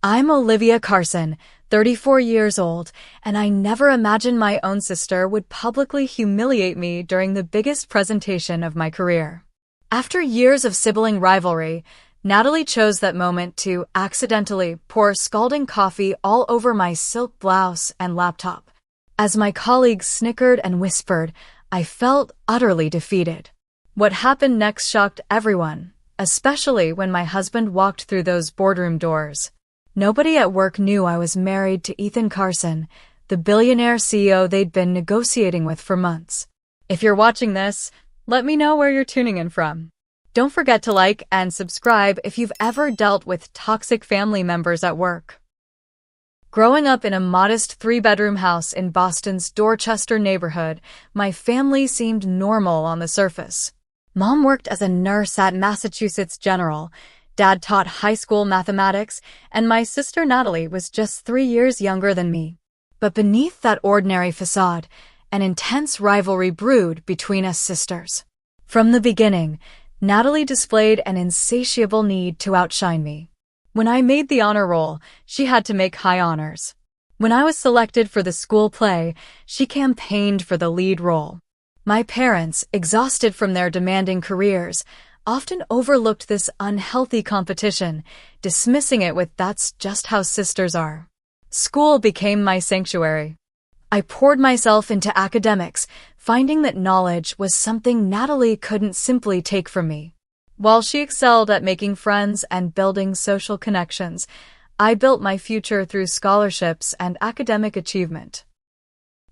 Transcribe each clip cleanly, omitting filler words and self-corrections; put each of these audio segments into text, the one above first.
I'm Olivia Carson, 34 years old, and I never imagined my own sister would publicly humiliate me during the biggest presentation of my career. After years of sibling rivalry, Natalie chose that moment to accidentally pour scalding coffee all over my silk blouse and laptop. As my colleagues snickered and whispered, I felt utterly defeated. What happened next shocked everyone, especially when my husband walked through those boardroom doors. Nobody at work knew I was married to Ethan Carson, the billionaire CEO they'd been negotiating with for months. If you're watching this, let me know where you're tuning in from. Don't forget to like and subscribe if you've ever dealt with toxic family members at work. Growing up in a modest three-bedroom house in Boston's Dorchester neighborhood, my family seemed normal on the surface. Mom worked as a nurse at Massachusetts General, Dad taught high school mathematics, and my sister Natalie was just 3 years younger than me. But beneath that ordinary facade, an intense rivalry brewed between us sisters. From the beginning, Natalie displayed an insatiable need to outshine me. When I made the honor roll, she had to make high honors. When I was selected for the school play, she campaigned for the lead role. My parents, exhausted from their demanding careers, often overlooked this unhealthy competition, dismissing it with "that's just how sisters are." School became my sanctuary. I poured myself into academics, finding that knowledge was something Natalie couldn't simply take from me. While she excelled at making friends and building social connections, I built my future through scholarships and academic achievement.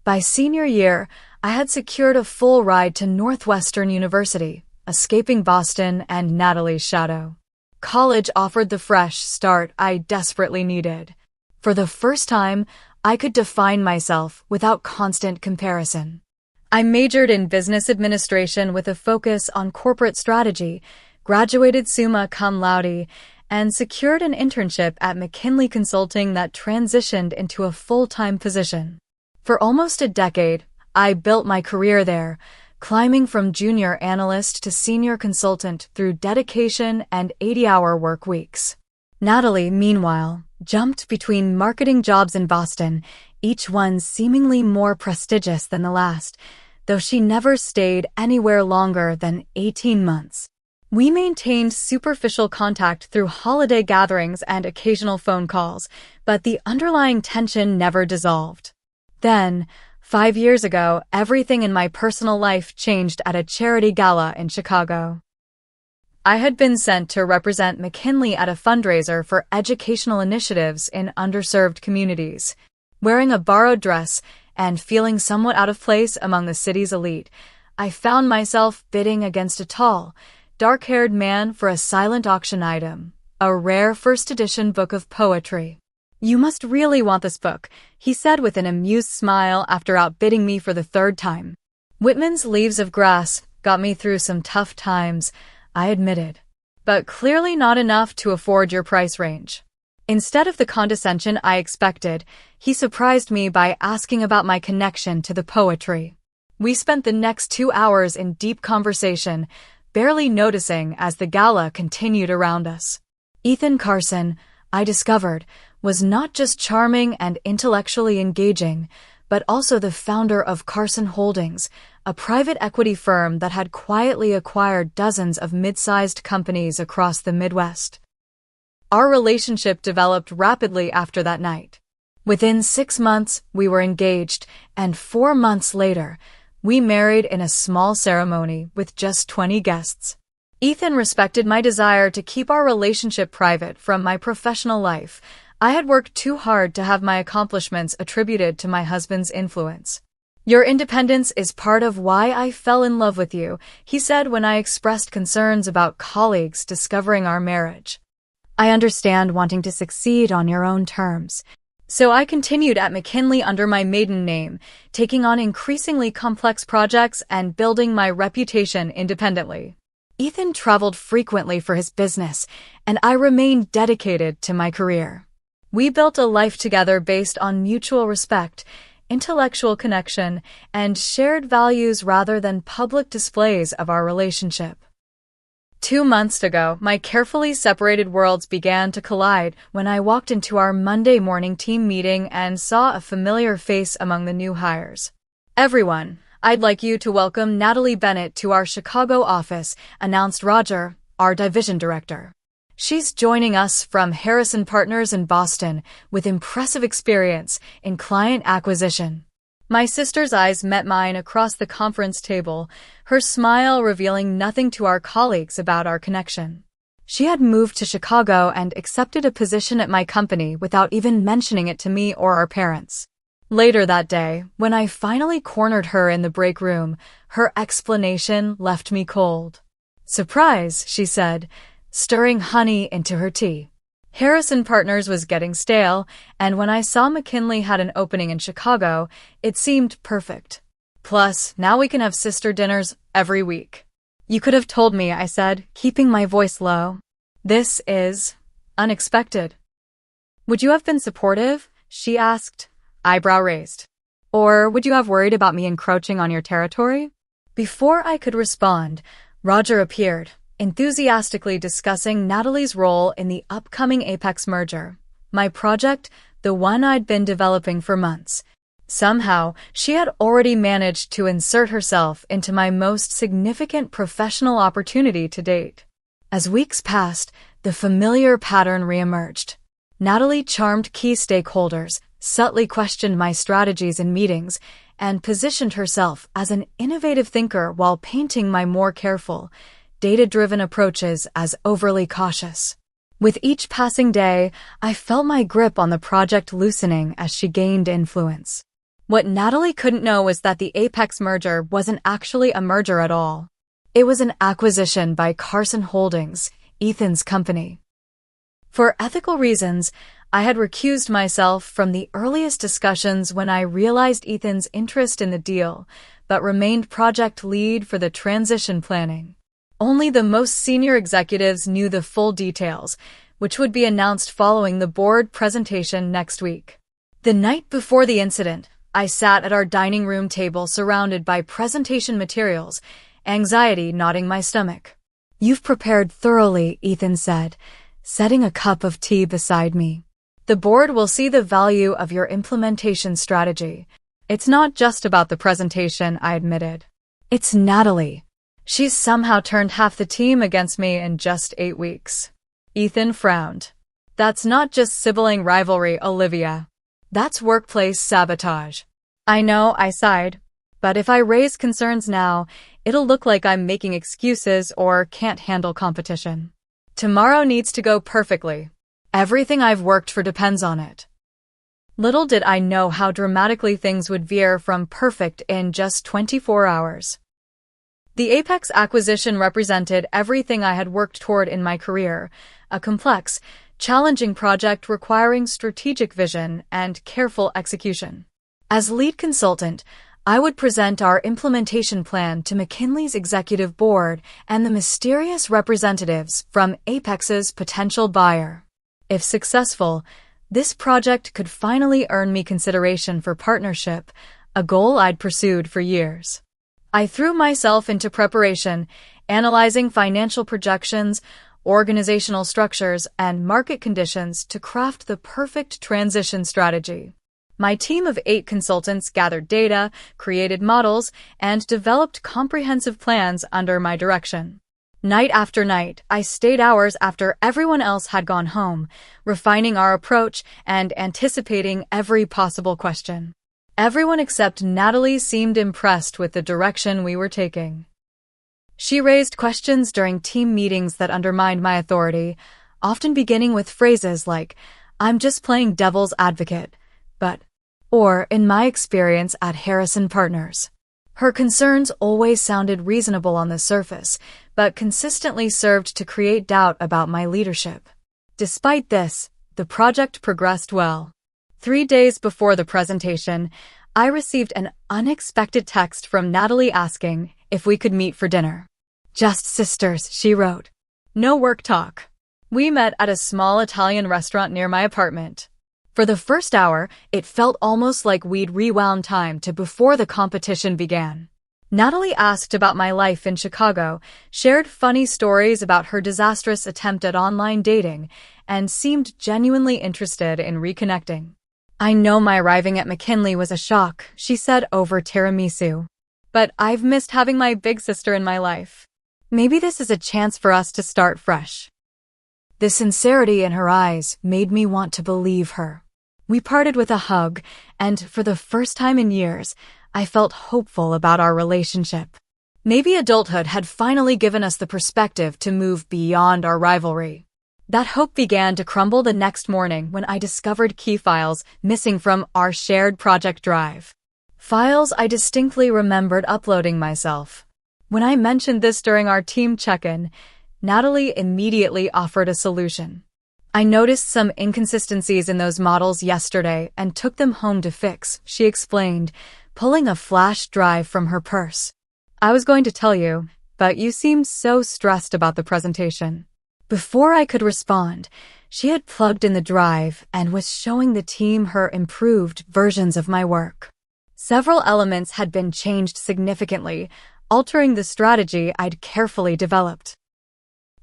By senior year, I had secured a full ride to Northwestern University, escaping Boston and Natalie's shadow. College offered the fresh start I desperately needed. For the first time, I could define myself without constant comparison. I majored in business administration with a focus on corporate strategy, graduated summa cum laude, and secured an internship at McKinsey Consulting that transitioned into a full-time position. For almost a decade, I built my career there, climbing from junior analyst to senior consultant through dedication and 80-hour work weeks. Natalie, meanwhile, jumped between marketing jobs in Boston, each one seemingly more prestigious than the last, though she never stayed anywhere longer than 18 months. We maintained superficial contact through holiday gatherings and occasional phone calls, but the underlying tension never dissolved. Then, 5 years ago, everything in my personal life changed at a charity gala in Chicago. I had been sent to represent McKinley at a fundraiser for educational initiatives in underserved communities. Wearing a borrowed dress and feeling somewhat out of place among the city's elite, I found myself bidding against a tall, dark-haired man for a silent auction item, a rare first-edition book of poetry. "You must really want this book," he said with an amused smile after outbidding me for the third time. Whitman's Leaves of Grass got me through some tough times, I admitted, but clearly not enough to afford your price range. Instead of the condescension I expected, he surprised me by asking about my connection to the poetry. We spent the next 2 hours in deep conversation, barely noticing as the gala continued around us. Ethan Carson, I discovered, was not just charming and intellectually engaging, but also the founder of Carson Holdings, a private equity firm that had quietly acquired dozens of mid-sized companies across the Midwest. Our relationship developed rapidly after that night. Within 6 months, we were engaged, and 4 months later, we married in a small ceremony with just 20 guests. Ethan respected my desire to keep our relationship private from my professional life. I had worked too hard to have my accomplishments attributed to my husband's influence. "Your independence is part of why I fell in love with you," he said when I expressed concerns about colleagues discovering our marriage. "I understand wanting to succeed on your own terms." So I continued at McKinley under my maiden name, taking on increasingly complex projects and building my reputation independently. Ethan traveled frequently for his business, and I remained dedicated to my career. We built a life together based on mutual respect, intellectual connection, and shared values rather than public displays of our relationship. 2 months ago, my carefully separated worlds began to collide when I walked into our Monday morning team meeting and saw a familiar face among the new hires. "Everyone, I'd like you to welcome Natalie Bennett to our Chicago office," announced Roger, our division director. "She's joining us from Harrison Partners in Boston with impressive experience in client acquisition." My sister's eyes met mine across the conference table, her smile revealing nothing to our colleagues about our connection. She had moved to Chicago and accepted a position at my company without even mentioning it to me or our parents. Later that day, when I finally cornered her in the break room, her explanation left me cold. "Surprise," she said, stirring honey into her tea. Harrison Partners was getting stale, and when I saw McKinley had an opening in Chicago, it seemed perfect. "Plus, now we can have sister dinners every week." "You could have told me," I said, keeping my voice low. "This is unexpected." "Would you have been supportive?" she asked, eyebrow raised. "Or would you have worried about me encroaching on your territory?" Before I could respond, Roger appeared, enthusiastically discussing Natalie's role in the upcoming Apex merger, my project, the one I'd been developing for months. Somehow, she had already managed to insert herself into my most significant professional opportunity to date. As weeks passed, the familiar pattern reemerged. Natalie charmed key stakeholders, subtly questioned my strategies in meetings, and positioned herself as an innovative thinker while painting my more careful, data-driven approaches as overly cautious. With each passing day, I felt my grip on the project loosening as she gained influence. What Natalie couldn't know was that the Apex merger wasn't actually a merger at all. It was an acquisition by Carson Holdings, Ethan's company. For ethical reasons, I had recused myself from the earliest discussions when I realized Ethan's interest in the deal, but remained project lead for the transition planning. Only the most senior executives knew the full details, which would be announced following the board presentation next week. The night before the incident, I sat at our dining room table surrounded by presentation materials, anxiety knotting my stomach. "You've prepared thoroughly," Ethan said, setting a cup of tea beside me. "The board will see the value of your implementation strategy." "It's not just about the presentation," I admitted. "It's Natalie. She's somehow turned half the team against me in just 8 weeks. Ethan frowned. "That's not just sibling rivalry, Olivia. That's workplace sabotage." "I know," I sighed. "But if I raise concerns now, it'll look like I'm making excuses or can't handle competition. Tomorrow needs to go perfectly. Everything I've worked for depends on it." Little did I know how dramatically things would veer from perfect in just 24 hours. The Apex acquisition represented everything I had worked toward in my career, a complex, challenging project requiring strategic vision and careful execution. As lead consultant, I would present our implementation plan to McKinley's executive board and the mysterious representatives from Apex's potential buyer. If successful, this project could finally earn me consideration for partnership, a goal I'd pursued for years. I threw myself into preparation, analyzing financial projections, organizational structures, and market conditions to craft the perfect transition strategy. My team of 8 consultants gathered data, created models, and developed comprehensive plans under my direction. Night after night, I stayed hours after everyone else had gone home, refining our approach and anticipating every possible question. Everyone except Natalie seemed impressed with the direction we were taking. She raised questions during team meetings that undermined my authority, often beginning with phrases like, "I'm just playing devil's advocate," or in my experience at Harrison Partners. Her concerns always sounded reasonable on the surface, but consistently served to create doubt about my leadership. Despite this, the project progressed well. 3 days before the presentation, I received an unexpected text from Natalie asking if we could meet for dinner. "Just sisters," she wrote. "No work talk." We met at a small Italian restaurant near my apartment. For the first hour, it felt almost like we'd rewound time to before the competition began. Natalie asked about my life in Chicago, shared funny stories about her disastrous attempt at online dating, and seemed genuinely interested in reconnecting. I know my arriving at McKinley was a shock, she said over tiramisu. But I've missed having my big sister in my life. Maybe this is a chance for us to start fresh. The sincerity in her eyes made me want to believe her. We parted with a hug, and for the first time in years, I felt hopeful about our relationship. Maybe adulthood had finally given us the perspective to move beyond our rivalry. That hope began to crumble the next morning when I discovered key files missing from our shared project drive. Files I distinctly remembered uploading myself. When I mentioned this during our team check-in, Natalie immediately offered a solution. I noticed some inconsistencies in those models yesterday and took them home to fix, she explained, pulling a flash drive from her purse. I was going to tell you, but you seemed so stressed about the presentation. Before I could respond, she had plugged in the drive and was showing the team her improved versions of my work. Several elements had been changed significantly, altering the strategy I'd carefully developed.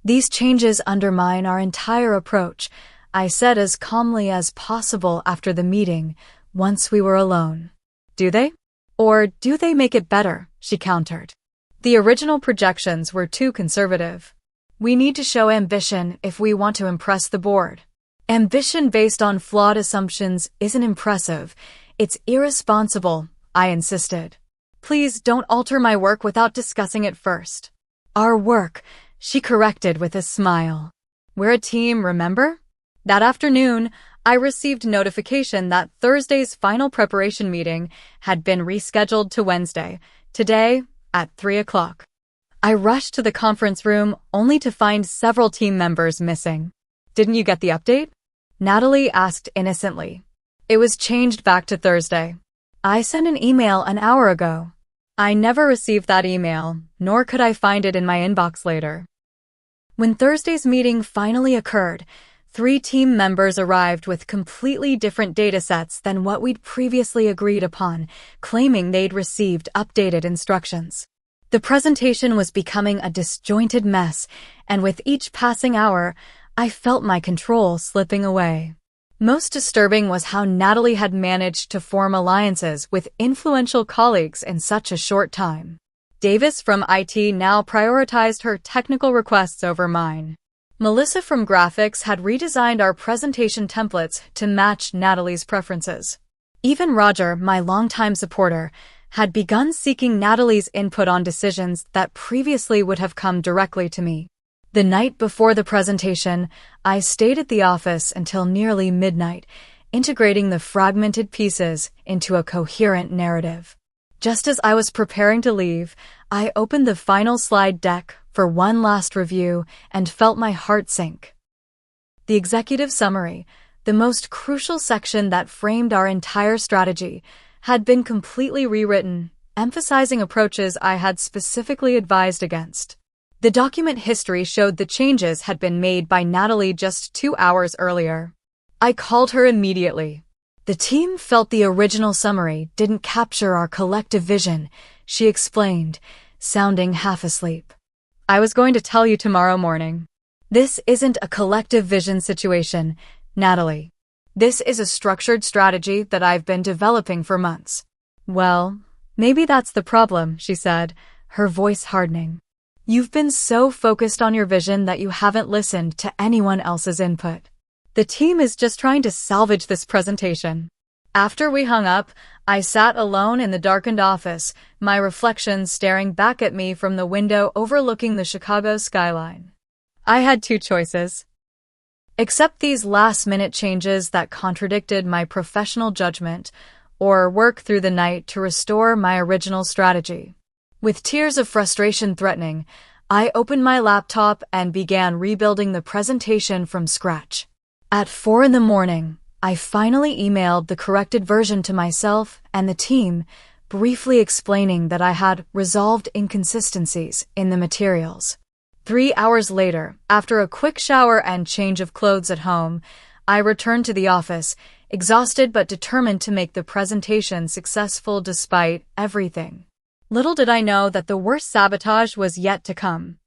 These changes undermine our entire approach, I said as calmly as possible after the meeting, once we were alone. Do they? Or do they make it better? She countered. The original projections were too conservative. We need to show ambition if we want to impress the board. Ambition based on flawed assumptions isn't impressive. It's irresponsible, I insisted. Please don't alter my work without discussing it first. Our work, she corrected with a smile. We're a team, remember? That afternoon, I received notification that Thursday's final preparation meeting had been rescheduled to Wednesday, today at 3 o'clock. I rushed to the conference room only to find several team members missing. Didn't you get the update? Natalie asked innocently. It was changed back to Thursday. I sent an email an hour ago. I never received that email, nor could I find it in my inbox later. When Thursday's meeting finally occurred, 3 team members arrived with completely different datasets than what we'd previously agreed upon, claiming they'd received updated instructions. The presentation was becoming a disjointed mess, and with each passing hour, I felt my control slipping away. Most disturbing was how Natalie had managed to form alliances with influential colleagues in such a short time. Davis from IT now prioritized her technical requests over mine. Melissa from graphics had redesigned our presentation templates to match Natalie's preferences. Even Roger, my longtime supporter, had begun seeking Natalie's input on decisions that previously would have come directly to me. The night before the presentation, I stayed at the office until nearly midnight, integrating the fragmented pieces into a coherent narrative. Just as I was preparing to leave, I opened the final slide deck for one last review and felt my heart sink. The executive summary, the most crucial section that framed our entire strategy, had been completely rewritten, emphasizing approaches I had specifically advised against. The document history showed the changes had been made by Natalie just 2 hours earlier. I called her immediately. The team felt the original summary didn't capture our collective vision, she explained, sounding half asleep. I was going to tell you tomorrow morning. This isn't a collective vision situation, Natalie. This is a structured strategy that I've been developing for months. Well, maybe that's the problem, she said, her voice hardening. You've been so focused on your vision that you haven't listened to anyone else's input. The team is just trying to salvage this presentation. After we hung up, I sat alone in the darkened office, my reflection staring back at me from the window overlooking the Chicago skyline. I had 2 choices. Accept these last-minute changes that contradicted my professional judgment, or work through the night to restore my original strategy. With tears of frustration threatening, I opened my laptop and began rebuilding the presentation from scratch. At 4 a.m, I finally emailed the corrected version to myself and the team, briefly explaining that I had resolved inconsistencies in the materials. 3 hours later, after a quick shower and change of clothes at home, I returned to the office, exhausted but determined to make the presentation successful despite everything. Little did I know that the worst sabotage was yet to come.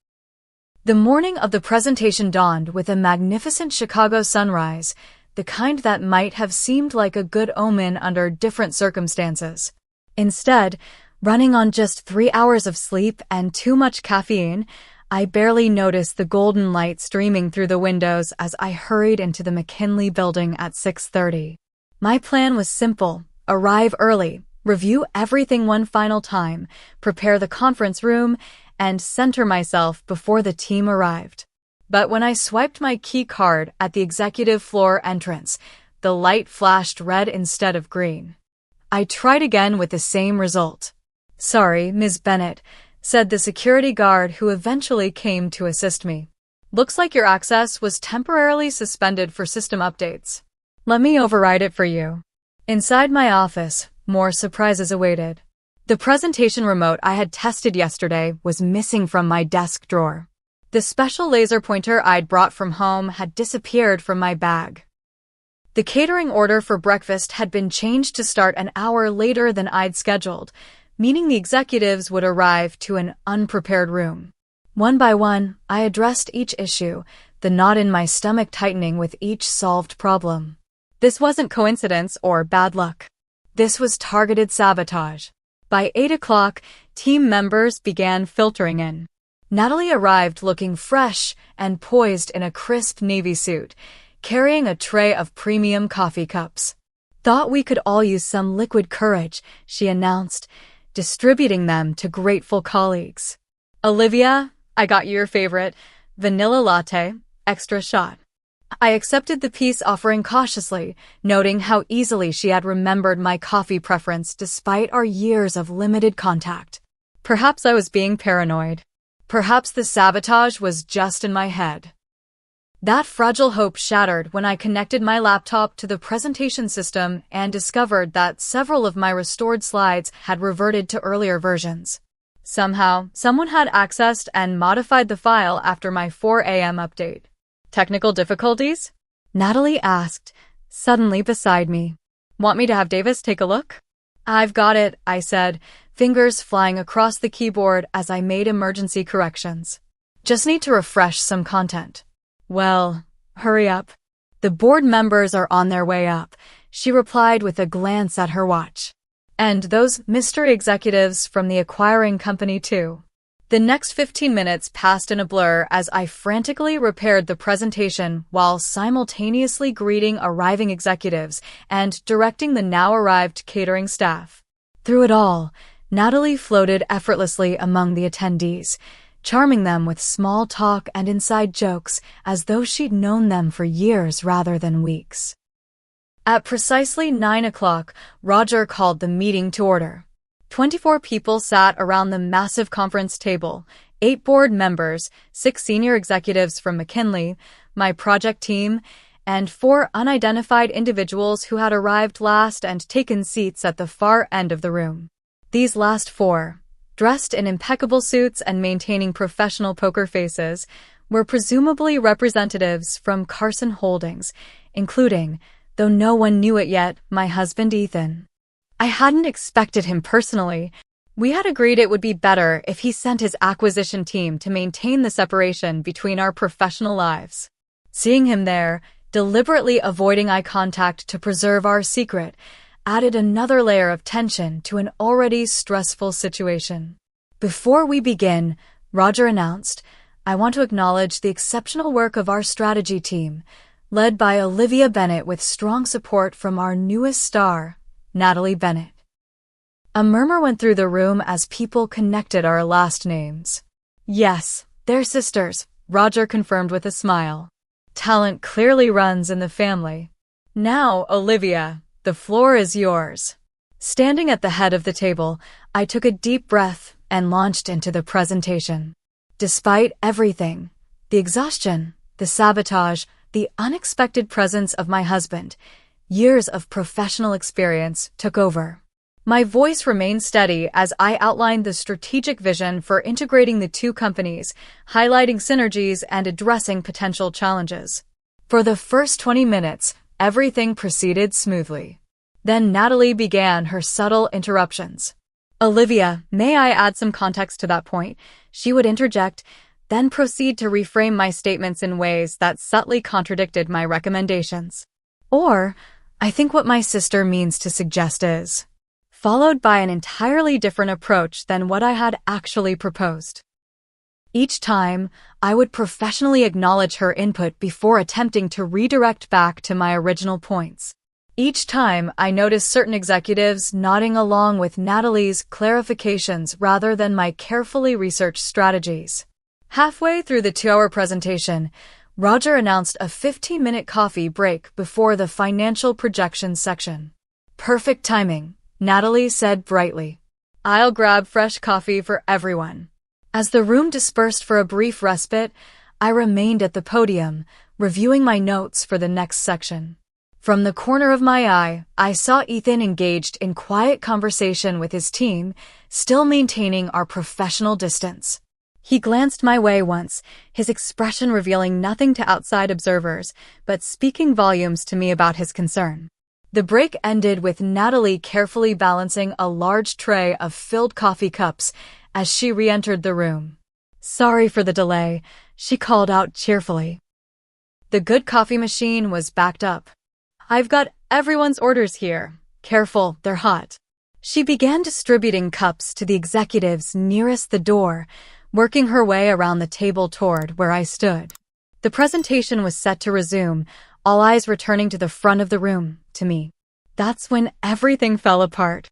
The morning of the presentation dawned with a magnificent Chicago sunrise, the kind that might have seemed like a good omen under different circumstances. Instead, running on just 3 hours of sleep and too much caffeine, I barely noticed the golden light streaming through the windows as I hurried into the McKinley building at 6:30. My plan was simple: arrive early, review everything one final time, prepare the conference room, and center myself before the team arrived. But when I swiped my key card at the executive floor entrance, the light flashed red instead of green. I tried again with the same result. "Sorry, Ms. Bennett," said the security guard who eventually came to assist me. "Looks like your access was temporarily suspended for system updates. Let me override it for you." Inside my office, more surprises awaited. The presentation remote I had tested yesterday was missing from my desk drawer. The special laser pointer I'd brought from home had disappeared from my bag. The catering order for breakfast had been changed to start an hour later than I'd scheduled, meaning the executives would arrive to an unprepared room. One by one, I addressed each issue, the knot in my stomach tightening with each solved problem. This wasn't coincidence or bad luck. This was targeted sabotage. By 8 o'clock, team members began filtering in. Natalie arrived looking fresh and poised in a crisp navy suit, carrying a tray of premium coffee cups. "Thought we could all use some liquid courage," she announced, distributing them to grateful colleagues. "Olivia, I got you your favorite, vanilla latte, extra shot." I accepted the peace offering cautiously, noting how easily she had remembered my coffee preference despite our years of limited contact. Perhaps I was being paranoid. Perhaps the sabotage was just in my head. That fragile hope shattered when I connected my laptop to the presentation system and discovered that several of my restored slides had reverted to earlier versions. Somehow, someone had accessed and modified the file after my 4 a.m. update. "Technical difficulties?" Natalie asked, suddenly beside me. "Want me to have Davis take a look?" "I've got it," I said, fingers flying across the keyboard as I made emergency corrections. "Just need to refresh some content." "Well, hurry up. The board members are on their way up," she replied with a glance at her watch. "And those mystery executives from the acquiring company too." The next 15 minutes passed in a blur as I frantically repaired the presentation while simultaneously greeting arriving executives and directing the now-arrived catering staff. Through it all, Natalie floated effortlessly among the attendees, charming them with small talk and inside jokes as though she'd known them for years rather than weeks. At precisely 9 o'clock, Roger called the meeting to order. 24 people sat around the massive conference table, 8 board members, 6 senior executives from McKinley, my project team, and 4 unidentified individuals who had arrived last and taken seats at the far end of the room. These last 4, dressed in impeccable suits and maintaining professional poker faces, were presumably representatives from Carson Holdings, including, though no one knew it yet, my husband Ethan. I hadn't expected him personally. We had agreed it would be better if he sent his acquisition team to maintain the separation between our professional lives. Seeing him there, deliberately avoiding eye contact to preserve our secret, added another layer of tension to an already stressful situation. "Before we begin," Roger announced, "I want to acknowledge the exceptional work of our strategy team, led by Olivia Bennett with strong support from our newest star, Natalie Bennett." A murmur went through the room as people connected our last names. "Yes, they're sisters," Roger confirmed with a smile. "Talent clearly runs in the family. Now, Olivia, the floor is yours." Standing at the head of the table, I took a deep breath and launched into the presentation. Despite everything, the exhaustion, the sabotage, the unexpected presence of my husband, years of professional experience took over. My voice remained steady as I outlined the strategic vision for integrating the two companies, highlighting synergies and addressing potential challenges. For the first 20 minutes, everything proceeded smoothly. Then Natalie began her subtle interruptions. Olivia, may I add some context to that point? She would interject, then proceed to reframe my statements in ways that subtly contradicted my recommendations. Or, I think what my sister means to suggest is, followed by an entirely different approach than what I had actually proposed. Each time, I would professionally acknowledge her input before attempting to redirect back to my original points. Each time, I noticed certain executives nodding along with Natalie's clarifications rather than my carefully researched strategies. Halfway through the 2-hour presentation, Roger announced a 15-minute coffee break before the financial projections section. Perfect timing, Natalie said brightly. I'll grab fresh coffee for everyone. As the room dispersed for a brief respite, I remained at the podium, reviewing my notes for the next section. From the corner of my eye, I saw Ethan engaged in quiet conversation with his team, still maintaining our professional distance. He glanced my way once, his expression revealing nothing to outside observers, but speaking volumes to me about his concern. The break ended with Natalie carefully balancing a large tray of filled coffee cups as she re-entered the room. Sorry for the delay, she called out cheerfully. The good coffee machine was backed up. I've got everyone's orders here. Careful, they're hot. She began distributing cups to the executives nearest the door, working her way around the table toward where I stood. The presentation was set to resume, all eyes returning to the front of the room, to me. That's when everything fell apart.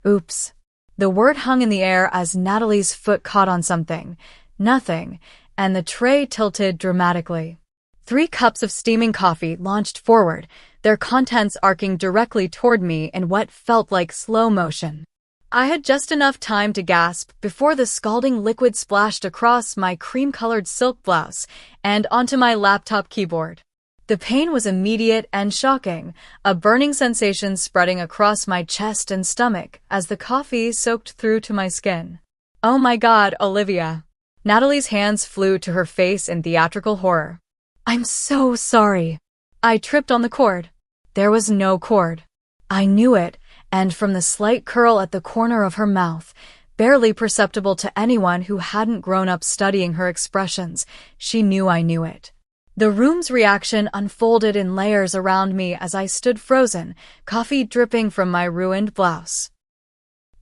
Oops. The word hung in the air as Natalie's foot caught on something, nothing, and the tray tilted dramatically. 3 cups of steaming coffee launched forward, their contents arcing directly toward me in what felt like slow motion. I had just enough time to gasp before the scalding liquid splashed across my cream-colored silk blouse and onto my laptop keyboard. The pain was immediate and shocking, a burning sensation spreading across my chest and stomach as the coffee soaked through to my skin. Oh my God, Olivia. Natalie's hands flew to her face in theatrical horror. I'm so sorry. I tripped on the cord. There was no cord. I knew it, and from the slight curl at the corner of her mouth, barely perceptible to anyone who hadn't grown up studying her expressions, she knew I knew it. The room's reaction unfolded in layers around me as I stood frozen, coffee dripping from my ruined blouse.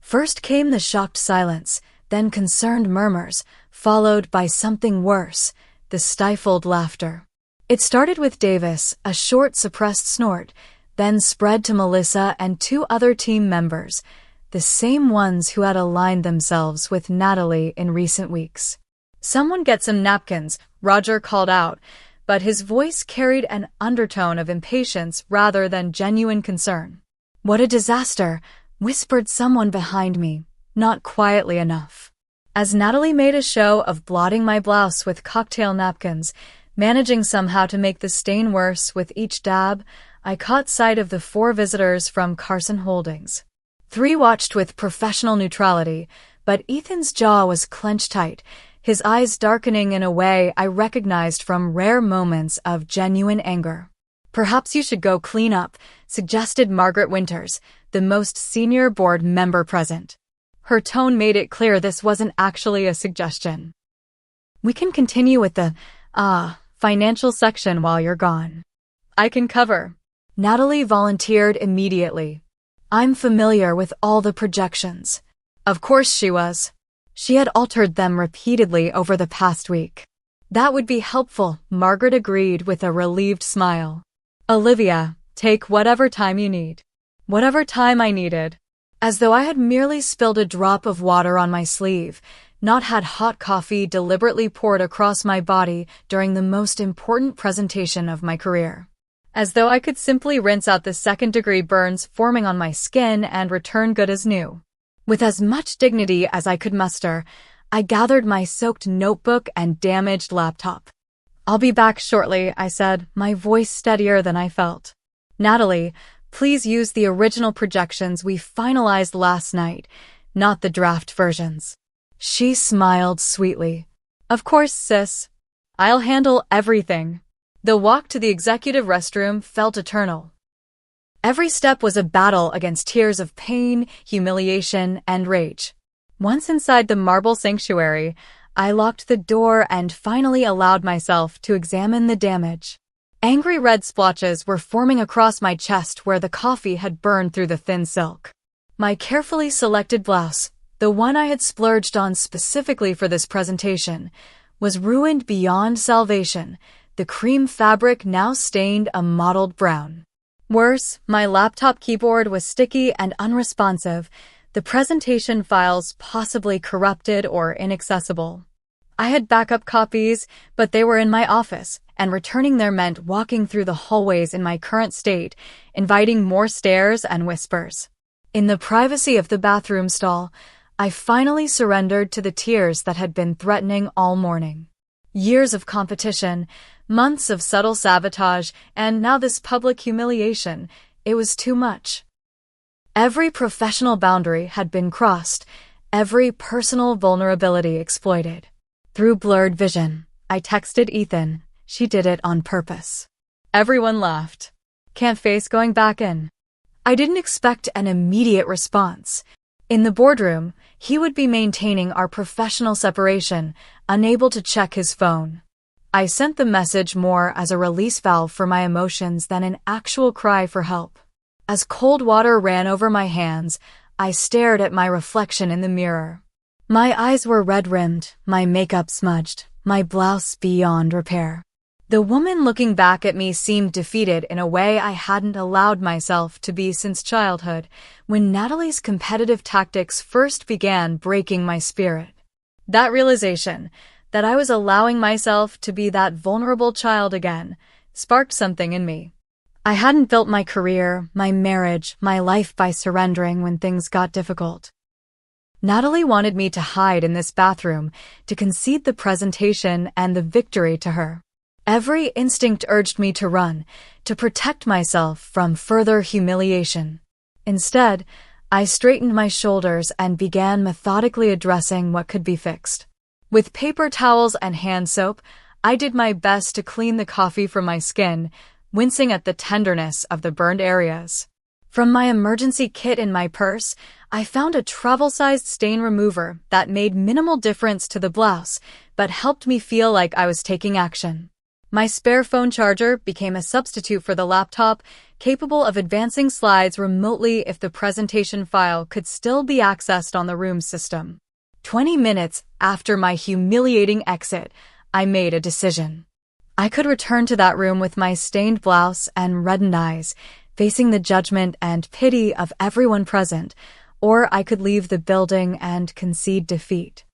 First came the shocked silence, then concerned murmurs, followed by something worse, the stifled laughter. It started with Davis, a short, suppressed snort, then spread to Melissa and 2 other team members, the same ones who had aligned themselves with Natalie in recent weeks. Someone get some napkins, Roger called out, but his voice carried an undertone of impatience rather than genuine concern. What a disaster, whispered someone behind me, not quietly enough. As Natalie made a show of blotting my blouse with cocktail napkins, managing somehow to make the stain worse with each dab, I caught sight of the 4 visitors from Carson Holdings. 3 watched with professional neutrality, but Ethan's jaw was clenched tight, his eyes darkening in a way I recognized from rare moments of genuine anger. Perhaps you should go clean up, suggested Margaret Winters, the most senior board member present. Her tone made it clear this wasn't actually a suggestion. We can continue with the, financial section while you're gone. I can cover. Natalie volunteered immediately. I'm familiar with all the projections. Of course she was. She had altered them repeatedly over the past week. That would be helpful, Margaret agreed with a relieved smile. Olivia, take whatever time you need. Whatever time I needed. As though I had merely spilled a drop of water on my sleeve, not had hot coffee deliberately poured across my body during the most important presentation of my career. As though I could simply rinse out the second-degree burns forming on my skin and return good as new. With as much dignity as I could muster, I gathered my soaked notebook and damaged laptop. I'll be back shortly, I said, my voice steadier than I felt. Natalie, please use the original projections we finalized last night, not the draft versions. She smiled sweetly. Of course, sis. I'll handle everything. The walk to the executive restroom felt eternal. Every step was a battle against tears of pain, humiliation, and rage. Once inside the marble sanctuary, I locked the door and finally allowed myself to examine the damage. Angry red splotches were forming across my chest where the coffee had burned through the thin silk. My carefully selected blouse, the one I had splurged on specifically for this presentation, was ruined beyond salvation, the cream fabric now stained a mottled brown. Worse, my laptop keyboard was sticky and unresponsive, the presentation files possibly corrupted or inaccessible. I had backup copies, but they were in my office, and returning there meant walking through the hallways in my current state, inviting more stares and whispers. In the privacy of the bathroom stall, I finally surrendered to the tears that had been threatening all morning. Years of competition, months of subtle sabotage, and now this public humiliation. It was too much. Every professional boundary had been crossed, every personal vulnerability exploited. Through blurred vision, I texted Ethan. She did it on purpose. Everyone laughed. Can't face going back in. I didn't expect an immediate response. In the boardroom, he would be maintaining our professional separation, unable to check his phone. I sent the message more as a release valve for my emotions than an actual cry for help. As cold water ran over my hands, I stared at my reflection in the mirror. My eyes were red-rimmed, my makeup smudged, my blouse beyond repair. The woman looking back at me seemed defeated in a way I hadn't allowed myself to be since childhood, when Natalie's competitive tactics first began breaking my spirit. That realization, that I was allowing myself to be that vulnerable child again, sparked something in me. I hadn't built my career, my marriage, my life by surrendering when things got difficult. Natalie wanted me to hide in this bathroom, to concede the presentation and the victory to her. Every instinct urged me to run, to protect myself from further humiliation. Instead, I straightened my shoulders and began methodically addressing what could be fixed. With paper towels and hand soap, I did my best to clean the coffee from my skin, wincing at the tenderness of the burned areas. From my emergency kit in my purse, I found a travel-sized stain remover that made minimal difference to the blouse, but helped me feel like I was taking action. My spare phone charger became a substitute for the laptop, capable of advancing slides remotely if the presentation file could still be accessed on the room's system. 20 minutes after my humiliating exit, I made a decision. I could return to that room with my stained blouse and reddened eyes, facing the judgment and pity of everyone present, or I could leave the building and concede defeat.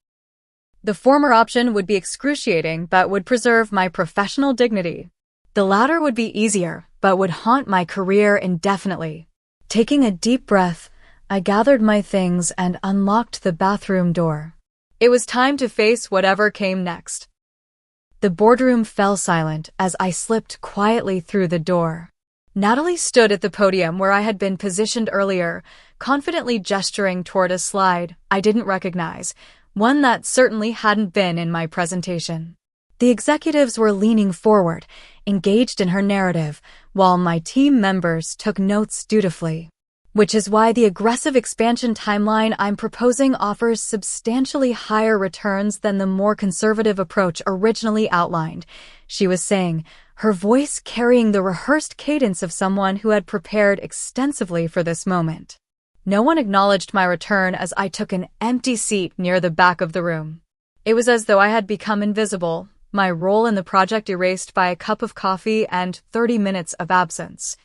The former option would be excruciating but would preserve my professional dignity. The latter would be easier but would haunt my career indefinitely. Taking a deep breath, I gathered my things and unlocked the bathroom door. It was time to face whatever came next. The boardroom fell silent as I slipped quietly through the door. Natalie stood at the podium where I had been positioned earlier, confidently gesturing toward a slide I didn't recognize, one that certainly hadn't been in my presentation. The executives were leaning forward, engaged in her narrative, while my team members took notes dutifully. Which is why the aggressive expansion timeline I'm proposing offers substantially higher returns than the more conservative approach originally outlined, she was saying, her voice carrying the rehearsed cadence of someone who had prepared extensively for this moment. No one acknowledged my return as I took an empty seat near the back of the room. It was as though I had become invisible, my role in the project erased by a cup of coffee and 30 minutes of absence.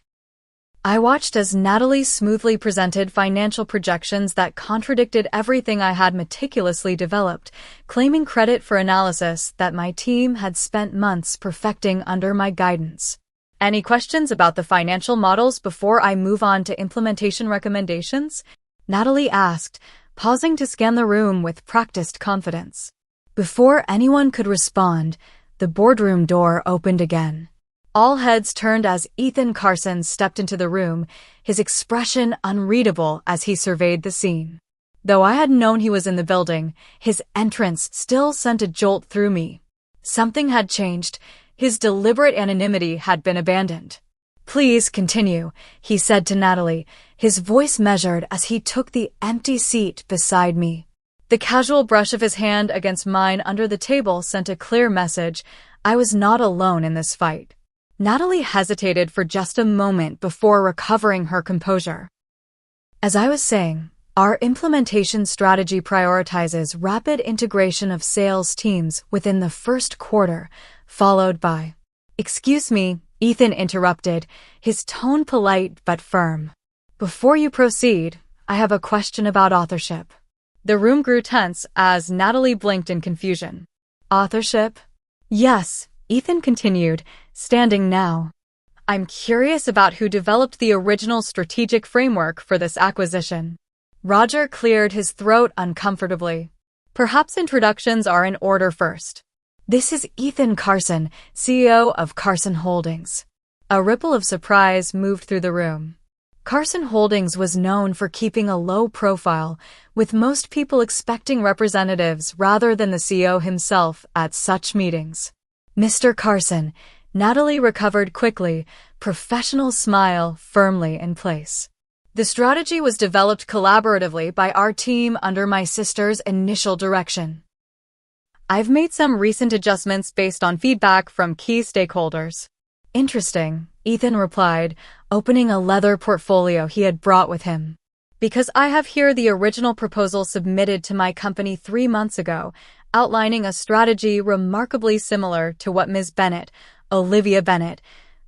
I watched as Natalie smoothly presented financial projections that contradicted everything I had meticulously developed, claiming credit for analysis that my team had spent months perfecting under my guidance. Any questions about the financial models before I move on to implementation recommendations? Natalie asked, pausing to scan the room with practiced confidence. Before anyone could respond, the boardroom door opened again. All heads turned as Ethan Carson stepped into the room, his expression unreadable as he surveyed the scene. Though I had known he was in the building, his entrance still sent a jolt through me. Something had changed. His deliberate anonymity had been abandoned. Please continue, he said to Natalie, his voice measured as he took the empty seat beside me. The casual brush of his hand against mine under the table sent a clear message. I was not alone in this fight. Natalie hesitated for just a moment before recovering her composure. As I was saying, our implementation strategy prioritizes rapid integration of sales teams within the first quarter, followed by— Excuse me, Ethan interrupted, his tone polite but firm. Before you proceed, I have a question about authorship. The room grew tense as Natalie blinked in confusion. Authorship? Yes, Ethan continued, standing now. I'm curious about who developed the original strategic framework for this acquisition. Roger cleared his throat uncomfortably. Perhaps introductions are in order first. This is Ethan Carson, CEO of Carson Holdings. A ripple of surprise moved through the room. Carson Holdings was known for keeping a low profile, with most people expecting representatives rather than the CEO himself at such meetings. Mr. Carson, Natalie recovered quickly, professional smile firmly in place. The strategy was developed collaboratively by our team under my sister's initial direction. I've made some recent adjustments based on feedback from key stakeholders. Interesting, Ethan replied, opening a leather portfolio he had brought with him. Because I have here the original proposal submitted to my company 3 months ago, outlining a strategy remarkably similar to what Ms. Bennett, Olivia Bennett,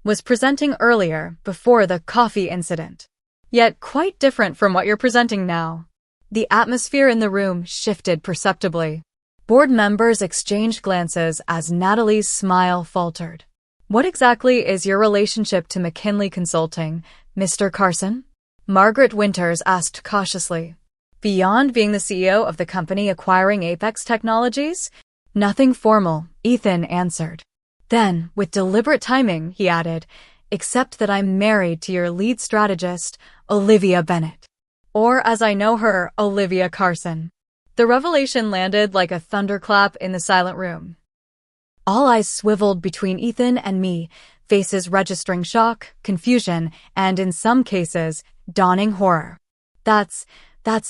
was presenting earlier before the coffee incident. Yet quite different from what you're presenting now. The atmosphere in the room shifted perceptibly. Board members exchanged glances as Natalie's smile faltered. What exactly is your relationship to McKinley Consulting, Mr. Carson? Margaret Winters asked cautiously. Beyond being the CEO of the company acquiring Apex Technologies? Nothing formal, Ethan answered. Then, with deliberate timing, he added, except that I'm married to your lead strategist, Olivia Bennett. Or, as I know her, Olivia Carson. The revelation landed like a thunderclap in the silent room. All eyes swiveled between Ethan and me, faces registering shock, confusion, and in some cases, dawning horror. That's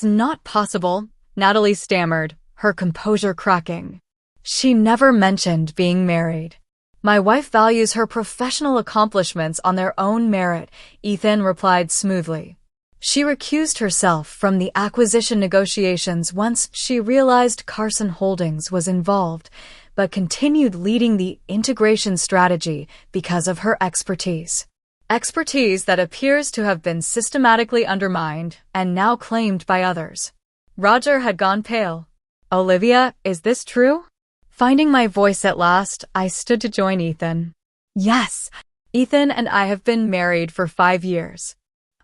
not possible, Natalie stammered, her composure cracking. She never mentioned being married. My wife values her professional accomplishments on their own merit, Ethan replied smoothly. She recused herself from the acquisition negotiations once she realized Carson Holdings was involved, but continued leading the integration strategy because of her expertise. Expertise that appears to have been systematically undermined and now claimed by others. Roger had gone pale. Olivia, is this true? Finding my voice at last, I stood to join Ethan. Yes, Ethan and I have been married for 5 years.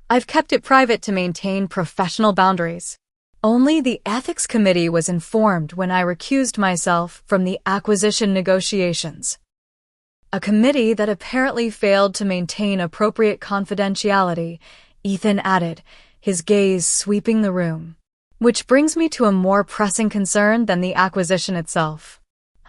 I've kept it private to maintain professional boundaries. Only the ethics committee was informed when I recused myself from the acquisition negotiations. A committee that apparently failed to maintain appropriate confidentiality, Ethan added, his gaze sweeping the room. Which brings me to a more pressing concern than the acquisition itself.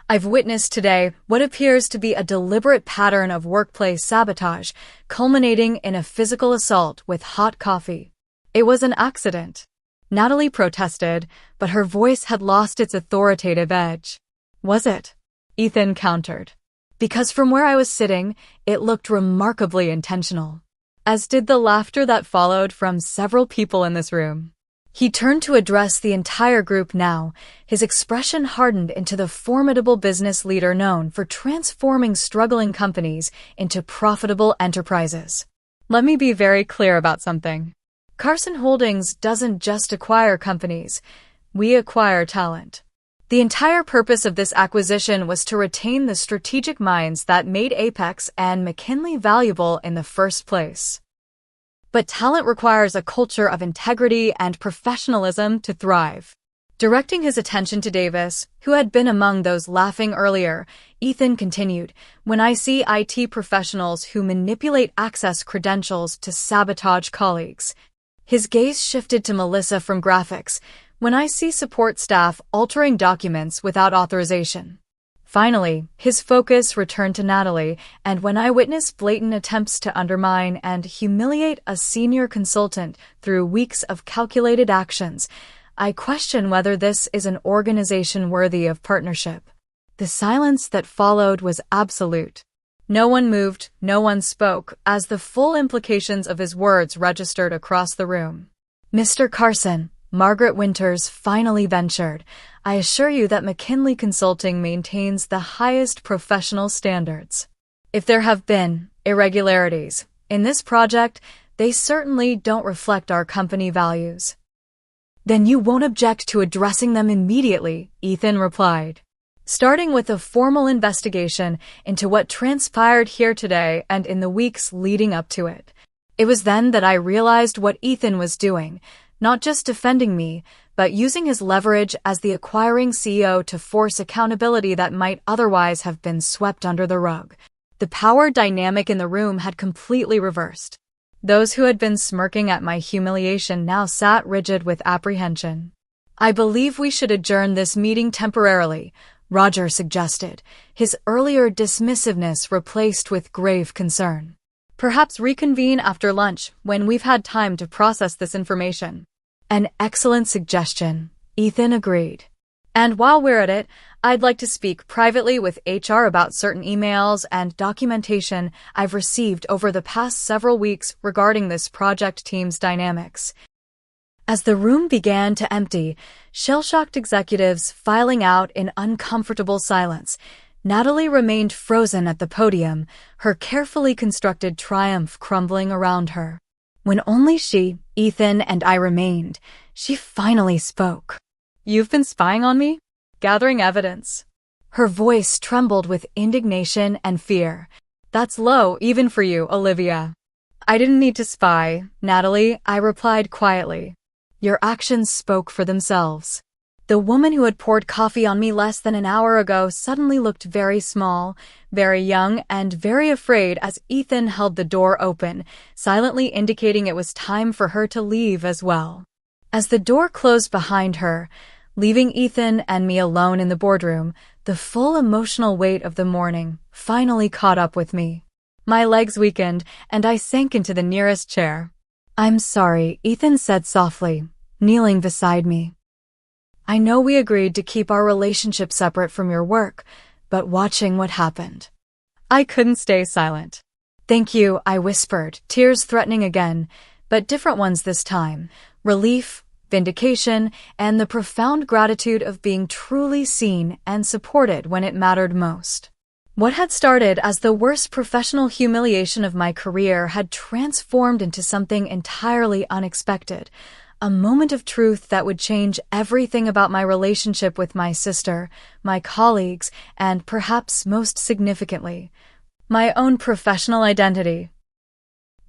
I've witnessed today what appears to be a deliberate pattern of workplace sabotage, culminating in a physical assault with hot coffee. It was an accident. Natalie protested, but her voice had lost its authoritative edge. Was it? Ethan countered. Because from where I was sitting, it looked remarkably intentional. As did the laughter that followed from several people in this room. He turned to address the entire group now, his expression hardened into the formidable business leader known for transforming struggling companies into profitable enterprises. Let me be very clear about something. Carson Holdings doesn't just acquire companies, we acquire talent. The entire purpose of this acquisition was to retain the strategic minds that made Apex and McKinley valuable in the first place. But talent requires a culture of integrity and professionalism to thrive. Directing his attention to Davis, who had been among those laughing earlier, Ethan continued, when I see IT professionals who manipulate access credentials to sabotage colleagues. His gaze shifted to Melissa from graphics, when I see support staff altering documents without authorization. Finally, his focus returned to Natalie, and when I witnessed blatant attempts to undermine and humiliate a senior consultant through weeks of calculated actions, I question whether this is an organization worthy of partnership. The silence that followed was absolute. No one moved, no one spoke, as the full implications of his words registered across the room. "Mr. Carson," Margaret Winters finally ventured, "I assure you that McKinley Consulting maintains the highest professional standards. If there have been irregularities in this project, they certainly don't reflect our company values." "Then you won't object to addressing them immediately," Ethan replied. "Starting with a formal investigation into what transpired here today and in the weeks leading up to it." It was then that I realized what Ethan was doing, not just defending me, but using his leverage as the acquiring CEO to force accountability that might otherwise have been swept under the rug. The power dynamic in the room had completely reversed. Those who had been smirking at my humiliation now sat rigid with apprehension. "I believe we should adjourn this meeting temporarily," Roger suggested, his earlier dismissiveness replaced with grave concern. "Perhaps reconvene after lunch, when we've had time to process this information." "An excellent suggestion," Ethan agreed. "And while we're at it, I'd like to speak privately with HR about certain emails and documentation I've received over the past several weeks regarding this project team's dynamics." As the room began to empty, shell-shocked executives filing out in uncomfortable silence, Natalie remained frozen at the podium, her carefully constructed triumph crumbling around her. When only she, Ethan, and I remained, she finally spoke. "You've been spying on me? Gathering evidence." Her voice trembled with indignation and fear. "That's low, even for you, Olivia." "I didn't need to spy, Natalie," I replied quietly. "Your actions spoke for themselves." The woman who had poured coffee on me less than an hour ago suddenly looked very small, very young, and very afraid as Ethan held the door open, silently indicating it was time for her to leave as well. As the door closed behind her, leaving Ethan and me alone in the boardroom, the full emotional weight of the morning finally caught up with me. My legs weakened, and I sank into the nearest chair. "I'm sorry," Ethan said softly, kneeling beside me. "I know we agreed to keep our relationship separate from your work, but watching what happened, I couldn't stay silent." "Thank you," I whispered, tears threatening again, but different ones this time. Relief, vindication, and the profound gratitude of being truly seen and supported when it mattered most. What had started as the worst professional humiliation of my career had transformed into something entirely unexpected. A moment of truth that would change everything about my relationship with my sister, my colleagues, and perhaps most significantly, my own professional identity.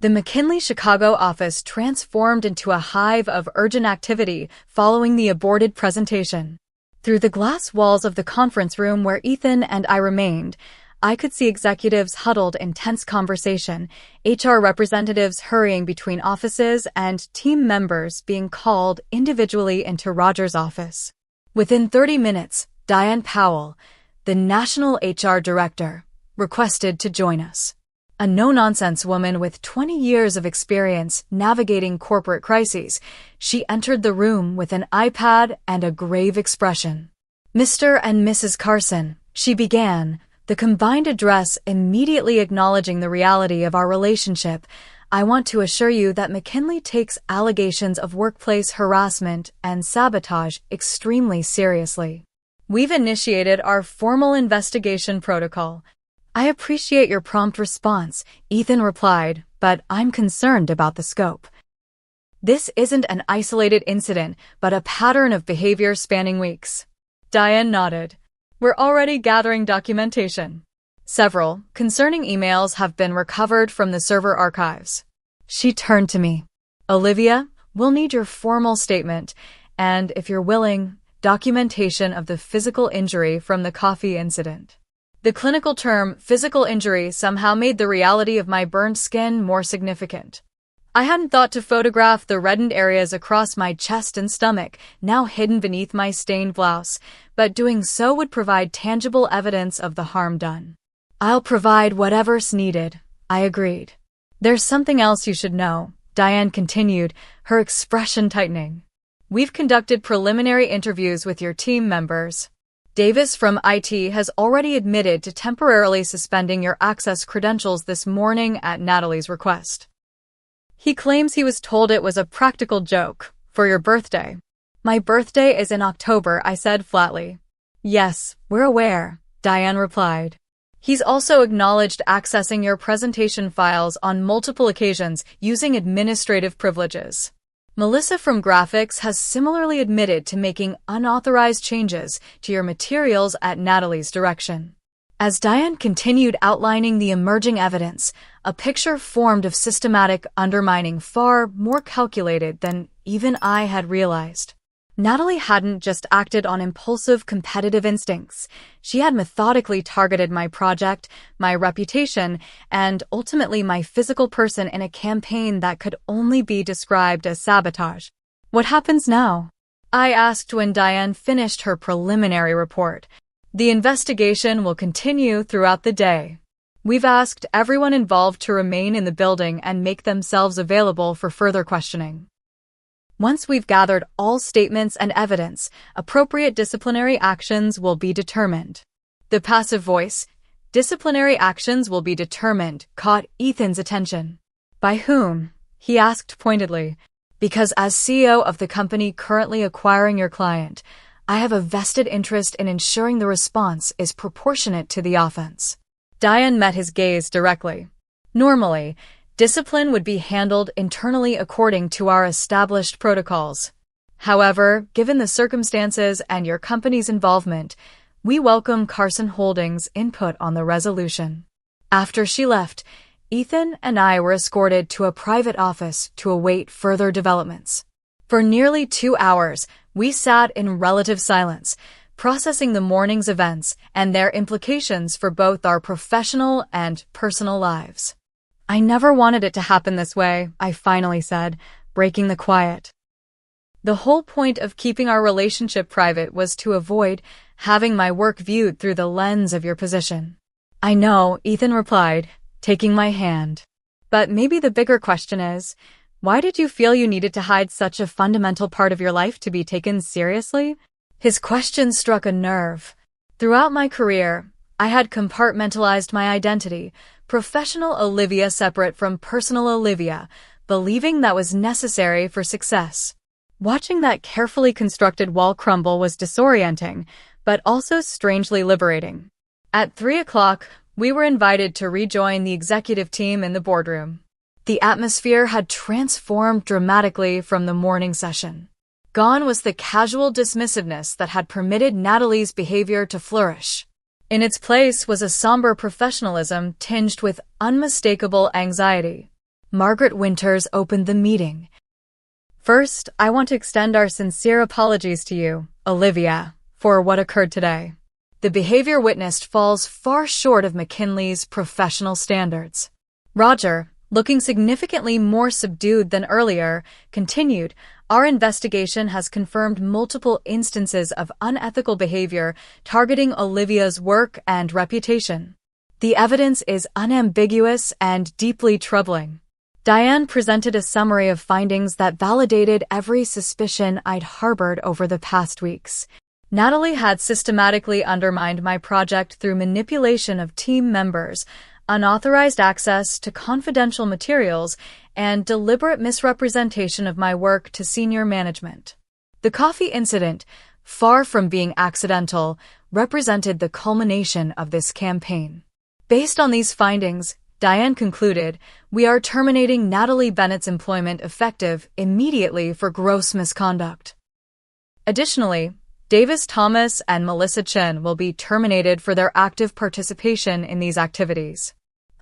The McKinley Chicago office transformed into a hive of urgent activity following the aborted presentation. Through the glass walls of the conference room where Ethan and I remained, I could see executives huddled in tense conversation, HR representatives hurrying between offices, and team members being called individually into Roger's office. Within 30 minutes, Diane Powell, the national HR director, requested to join us. A no-nonsense woman with 20 years of experience navigating corporate crises, she entered the room with an iPad and a grave expression. "Mr. and Mrs. Carson," she began, the combined address immediately acknowledging the reality of our relationship, "I want to assure you that McKinley takes allegations of workplace harassment and sabotage extremely seriously. We've initiated our formal investigation protocol." "I appreciate your prompt response," Ethan replied, "but I'm concerned about the scope. This isn't an isolated incident, but a pattern of behavior spanning weeks." Diane nodded. "We're already gathering documentation. Several concerning emails have been recovered from the server archives." She turned to me. "Olivia, we'll need your formal statement, and, if you're willing, documentation of the physical injury from the coffee incident." The clinical term physical injury somehow made the reality of my burned skin more significant. I hadn't thought to photograph the reddened areas across my chest and stomach, now hidden beneath my stained blouse, but doing so would provide tangible evidence of the harm done. I'll provide whatever's needed, I agreed. There's something else you should know, Diane continued, her expression tightening. We've conducted preliminary interviews with your team members. Davis from IT has already admitted to temporarily suspending your access credentials this morning at Natalie's request. He claims he was told it was a practical joke, for your birthday. My birthday is in October, I said flatly. Yes, we're aware, Diane replied. He's also acknowledged accessing your presentation files on multiple occasions using administrative privileges. Melissa from Graphics has similarly admitted to making unauthorized changes to your materials at Natalie's direction. As Diane continued outlining the emerging evidence, a picture formed of systematic undermining far more calculated than even I had realized. Natalie hadn't just acted on impulsive competitive instincts. She had methodically targeted my project, my reputation, and ultimately my physical person in a campaign that could only be described as sabotage. What happens now? I asked when Diane finished her preliminary report. The investigation will continue throughout the day. We've asked everyone involved to remain in the building and make themselves available for further questioning. Once we've gathered all statements and evidence, appropriate disciplinary actions will be determined. The passive voice, disciplinary actions will be determined, caught Ethan's attention. By whom? He asked pointedly. Because as CEO of the company currently acquiring your client, I have a vested interest in ensuring the response is proportionate to the offense. Diane met his gaze directly. Normally, discipline would be handled internally according to our established protocols. However, given the circumstances and your company's involvement, we welcome Carson Holdings' input on the resolution. After she left, Ethan and I were escorted to a private office to await further developments. For nearly 2 hours, we sat in relative silence, processing the morning's events and their implications for both our professional and personal lives. I never wanted it to happen this way, I finally said, breaking the quiet. The whole point of keeping our relationship private was to avoid having my work viewed through the lens of your position. I know, Ethan replied, taking my hand. But maybe the bigger question is, why did you feel you needed to hide such a fundamental part of your life to be taken seriously? His question struck a nerve. Throughout my career, I had compartmentalized my identity, professional Olivia separate from personal Olivia, believing that was necessary for success. Watching that carefully constructed wall crumble was disorienting, but also strangely liberating. At 3 o'clock, we were invited to rejoin the executive team in the boardroom. The atmosphere had transformed dramatically from the morning session. Gone was the casual dismissiveness that had permitted Natalie's behavior to flourish. In its place was a somber professionalism tinged with unmistakable anxiety. Margaret Winters opened the meeting. First, I want to extend our sincere apologies to you, Olivia, for what occurred today. The behavior witnessed falls far short of McKinley's professional standards. Roger, looking significantly more subdued than earlier, continued, our investigation has confirmed multiple instances of unethical behavior targeting Olivia's work and reputation. The evidence is unambiguous and deeply troubling. Diane presented a summary of findings that validated every suspicion I'd harbored over the past weeks. Natalie had systematically undermined my project through manipulation of team members, unauthorized access to confidential materials, and deliberate misrepresentation of my work to senior management. The coffee incident, far from being accidental, represented the culmination of this campaign. Based on these findings, Diane concluded, we are terminating Natalie Bennett's employment effective immediately for gross misconduct. Additionally, Davis Thomas and Melissa Chen will be terminated for their active participation in these activities.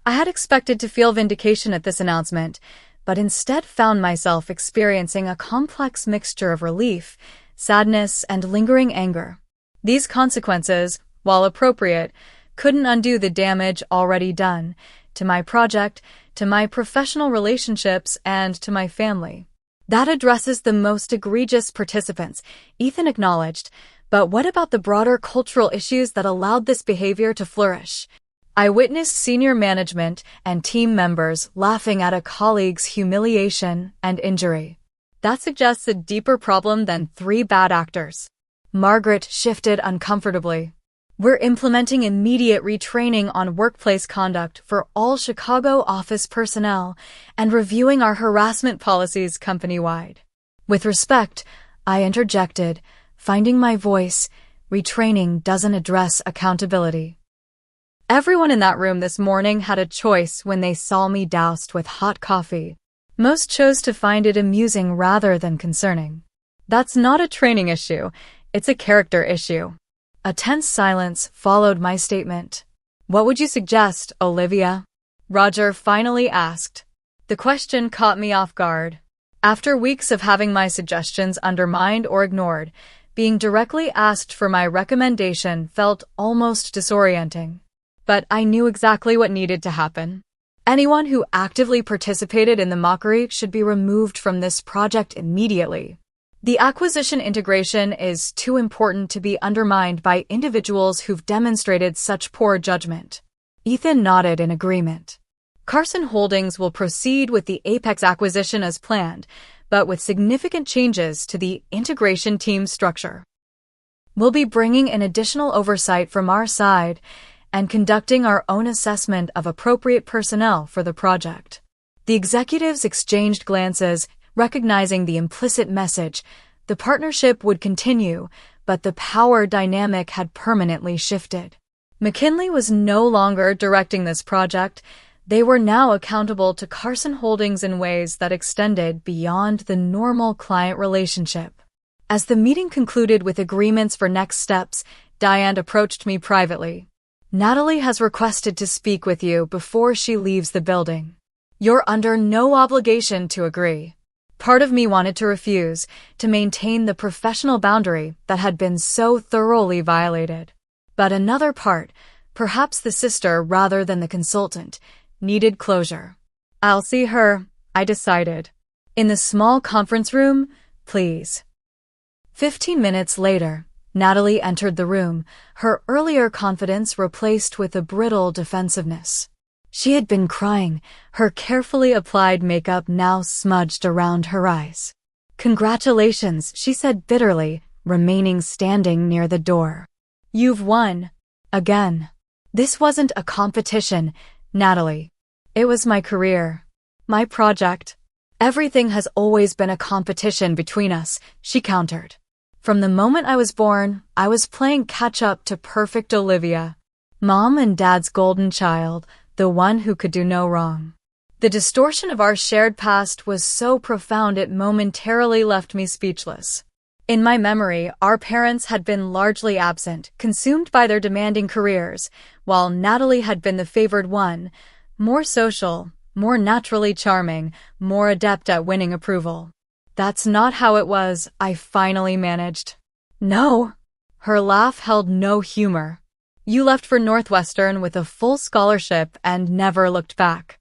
I had expected to feel vindication at this announcement, but instead found myself experiencing a complex mixture of relief, sadness, and lingering anger. These consequences, while appropriate, couldn't undo the damage already done, to my project, to my professional relationships, and to my family. That addresses the most egregious participants, Ethan acknowledged, but what about the broader cultural issues that allowed this behavior to flourish? I witnessed senior management and team members laughing at a colleague's humiliation and injury. That suggests a deeper problem than 3 bad actors. Margaret shifted uncomfortably. We're implementing immediate retraining on workplace conduct for all Chicago office personnel and reviewing our harassment policies company-wide. With respect, I interjected, finding my voice. Retraining doesn't address accountability. Everyone in that room this morning had a choice when they saw me doused with hot coffee. Most chose to find it amusing rather than concerning. That's not a training issue, it's a character issue. A tense silence followed my statement. What would you suggest, Olivia? Roger finally asked. The question caught me off guard. After weeks of having my suggestions undermined or ignored, being directly asked for my recommendation felt almost disorienting. But I knew exactly what needed to happen. Anyone who actively participated in the mockery should be removed from this project immediately. The acquisition integration is too important to be undermined by individuals who've demonstrated such poor judgment. Ethan nodded in agreement. Carson Holdings will proceed with the Apex acquisition as planned, but with significant changes to the integration team structure. We'll be bringing in additional oversight from our side and conducting our own assessment of appropriate personnel for the project. The executives exchanged glances, recognizing the implicit message. The partnership would continue, but the power dynamic had permanently shifted. McKinley was no longer directing this project. They were now accountable to Carson Holdings in ways that extended beyond the normal client relationship. As the meeting concluded with agreements for next steps, Diane approached me privately. Natalie has requested to speak with you before she leaves the building. You're under no obligation to agree. Part of me wanted to refuse, to maintain the professional boundary that had been so thoroughly violated. But another part, perhaps the sister rather than the consultant, needed closure. I'll see her, I decided. In the small conference room, please. 15 minutes later, Natalie entered the room, her earlier confidence replaced with a brittle defensiveness. She had been crying, her carefully applied makeup now smudged around her eyes. Congratulations, she said bitterly, remaining standing near the door. You've won. Again. This wasn't a competition, Natalie. It was my career. My project. Everything has always been a competition between us, she countered. From the moment I was born, I was playing catch-up to perfect Olivia. Mom and Dad's golden child, the one who could do no wrong. The distortion of our shared past was so profound it momentarily left me speechless. In my memory, our parents had been largely absent, consumed by their demanding careers, while Natalie had been the favored one, more social, more naturally charming, more adept at winning approval. That's not how it was, I finally managed. No. Her laugh held no humor. You left for Northwestern with a full scholarship and never looked back.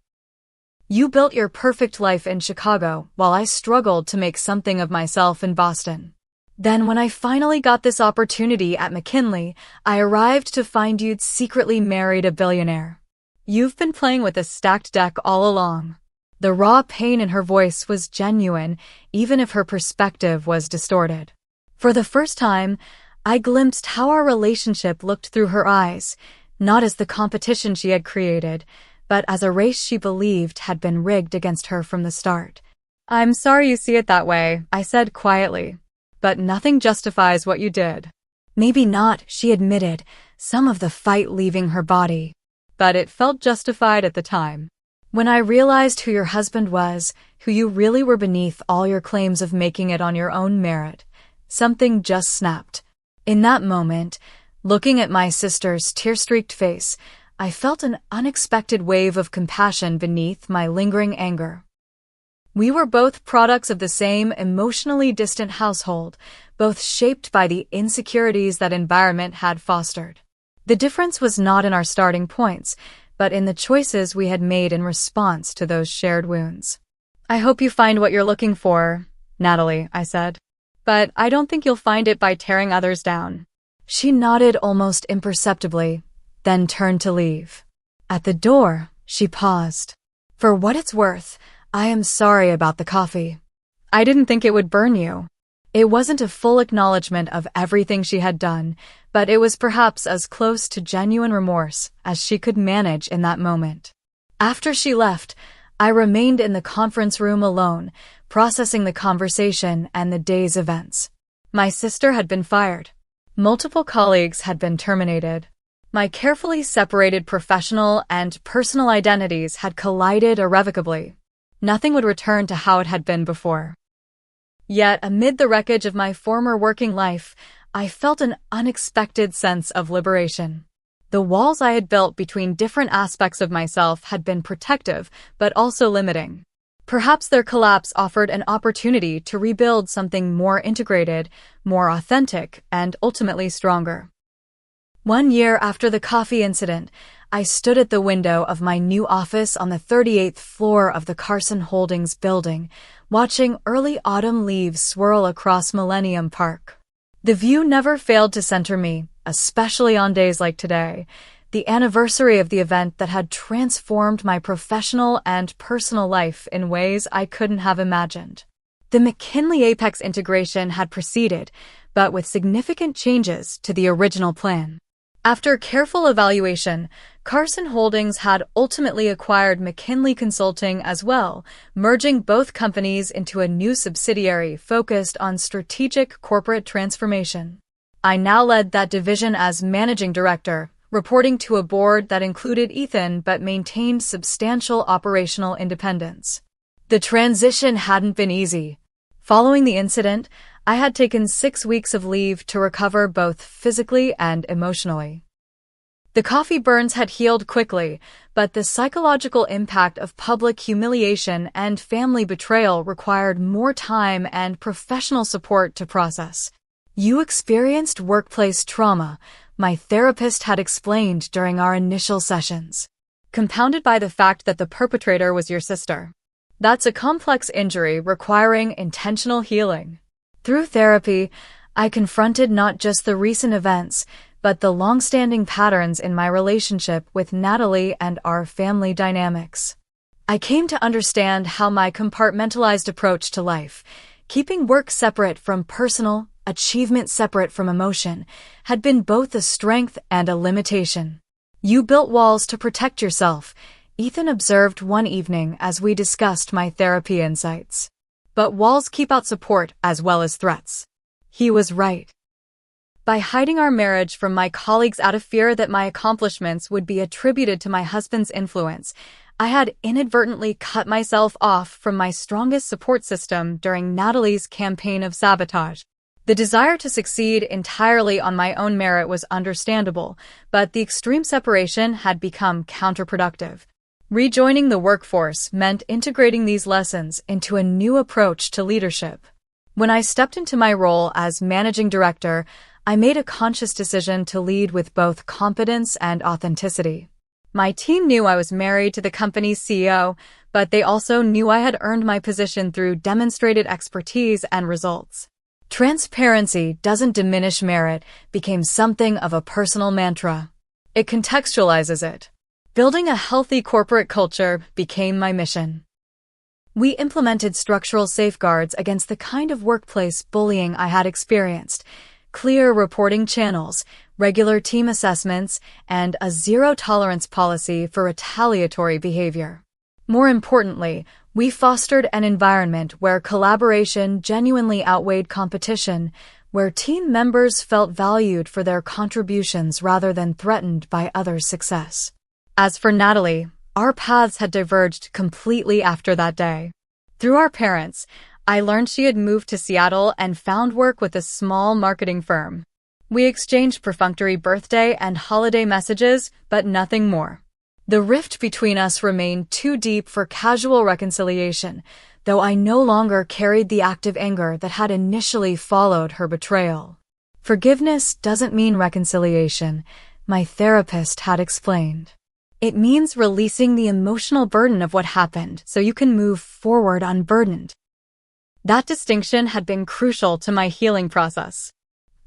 You built your perfect life in Chicago while I struggled to make something of myself in Boston. Then when I finally got this opportunity at McKinley, I arrived to find you'd secretly married a billionaire. You've been playing with a stacked deck all along. The raw pain in her voice was genuine, even if her perspective was distorted. For the first time, I glimpsed how our relationship looked through her eyes, not as the competition she had created, but as a race she believed had been rigged against her from the start. I'm sorry you see it that way, I said quietly. But nothing justifies what you did. Maybe not, she admitted, some of the fight leaving her body. But it felt justified at the time. When I realized who your husband was, who you really were beneath all your claims of making it on your own merit, something just snapped. In that moment, looking at my sister's tear-streaked face, I felt an unexpected wave of compassion beneath my lingering anger. We were both products of the same emotionally distant household, both shaped by the insecurities that environment had fostered. The difference was not in our starting points, but in the choices we had made in response to those shared wounds. "I hope you find what you're looking for, Natalie," I said. "But I don't think you'll find it by tearing others down." She nodded almost imperceptibly, then turned to leave. At the door, she paused. "For what it's worth, I am sorry about the coffee. I didn't think it would burn you." It wasn't a full acknowledgement of everything she had done, but it was perhaps as close to genuine remorse as she could manage in that moment. After she left, I remained in the conference room alone, processing the conversation and the day's events. My sister had been fired. Multiple colleagues had been terminated. My carefully separated professional and personal identities had collided irrevocably. Nothing would return to how it had been before. Yet, amid the wreckage of my former working life, I felt an unexpected sense of liberation. The walls I had built between different aspects of myself had been protective, but also limiting. Perhaps their collapse offered an opportunity to rebuild something more integrated, more authentic, and ultimately stronger. 1 year after the coffee incident, I stood at the window of my new office on the 38th floor of the Carson Holdings building, watching early autumn leaves swirl across Millennium Park. The view never failed to center me, especially on days like today, the anniversary of the event that had transformed my professional and personal life in ways I couldn't have imagined. The McKinley Apex integration had proceeded, but with significant changes to the original plan. After careful evaluation, Carson Holdings had ultimately acquired McKinley Consulting as well, merging both companies into a new subsidiary focused on strategic corporate transformation. I now led that division as managing director, reporting to a board that included Ethan but maintained substantial operational independence. The transition hadn't been easy. Following the incident, I had taken 6 weeks of leave to recover both physically and emotionally. The coffee burns had healed quickly, but the psychological impact of public humiliation and family betrayal required more time and professional support to process. "You experienced workplace trauma," my therapist had explained during our initial sessions, "compounded by the fact that the perpetrator was your sister. That's a complex injury requiring intentional healing." Through therapy, I confronted not just the recent events, but the long-standing patterns in my relationship with Natalie and our family dynamics. I came to understand how my compartmentalized approach to life, keeping work separate from personal, achievement separate from emotion, had been both a strength and a limitation. "You built walls to protect yourself," Ethan observed one evening as we discussed my therapy insights. "But walls keep out support as well as threats." He was right. By hiding our marriage from my colleagues out of fear that my accomplishments would be attributed to my husband's influence, I had inadvertently cut myself off from my strongest support system during Natalie's campaign of sabotage. The desire to succeed entirely on my own merit was understandable, but the extreme separation had become counterproductive. Rejoining the workforce meant integrating these lessons into a new approach to leadership. When I stepped into my role as managing director, I made a conscious decision to lead with both competence and authenticity. My team knew I was married to the company's CEO, but they also knew I had earned my position through demonstrated expertise and results. "Transparency doesn't diminish merit" became something of a personal mantra. It contextualizes it. Building a healthy corporate culture became my mission. We implemented structural safeguards against the kind of workplace bullying I had experienced: clear reporting channels, regular team assessments, and a zero-tolerance policy for retaliatory behavior. More importantly, we fostered an environment where collaboration genuinely outweighed competition, where team members felt valued for their contributions rather than threatened by others' success. As for Natalie, our paths had diverged completely after that day. Through our parents, I learned she had moved to Seattle and found work with a small marketing firm. We exchanged perfunctory birthday and holiday messages, but nothing more. The rift between us remained too deep for casual reconciliation, though I no longer carried the active anger that had initially followed her betrayal. "Forgiveness doesn't mean reconciliation," my therapist had explained. It means releasing the emotional burden of what happened so you can move forward unburdened. That distinction had been crucial to my healing process.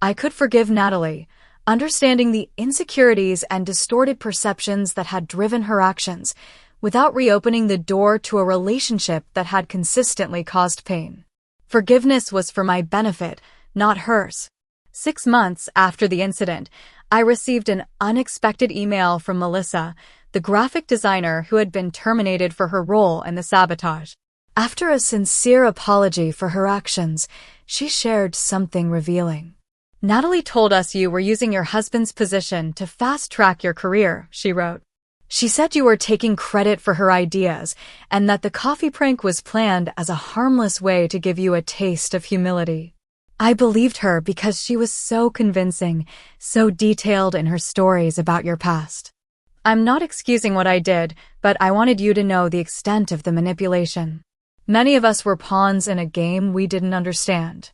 I could forgive Natalie, understanding the insecurities and distorted perceptions that had driven her actions, without reopening the door to a relationship that had consistently caused pain. Forgiveness was for my benefit, not hers. 6 months after the incident, I received an unexpected email from Melissa, the graphic designer who had been terminated for her role in the sabotage. After a sincere apology for her actions, she shared something revealing. "Natalie told us you were using your husband's position to fast-track your career," she wrote. "She said you were taking credit for her ideas and that the coffee prank was planned as a harmless way to give you a taste of humility. I believed her because she was so convincing, so detailed in her stories about your past. I'm not excusing what I did, but I wanted you to know the extent of the manipulation. Many of us were pawns in a game we didn't understand."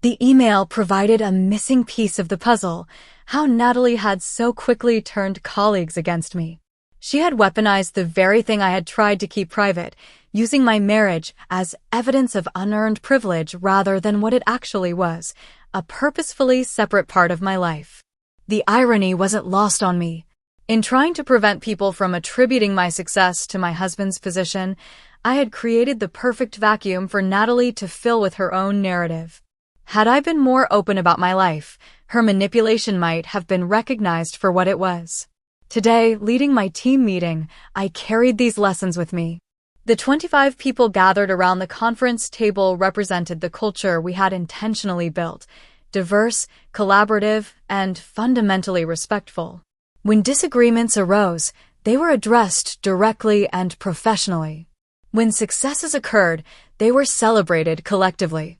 The email provided a missing piece of the puzzle, how Natalie had so quickly turned colleagues against me. She had weaponized the very thing I had tried to keep private, using my marriage as evidence of unearned privilege rather than what it actually was, a purposefully separate part of my life. The irony wasn't lost on me. In trying to prevent people from attributing my success to my husband's position, I had created the perfect vacuum for Natalie to fill with her own narrative. Had I been more open about my life, her manipulation might have been recognized for what it was. Today, leading my team meeting, I carried these lessons with me. The 25 people gathered around the conference table represented the culture we had intentionally built, diverse, collaborative, and fundamentally respectful. When disagreements arose, they were addressed directly and professionally. When successes occurred, they were celebrated collectively.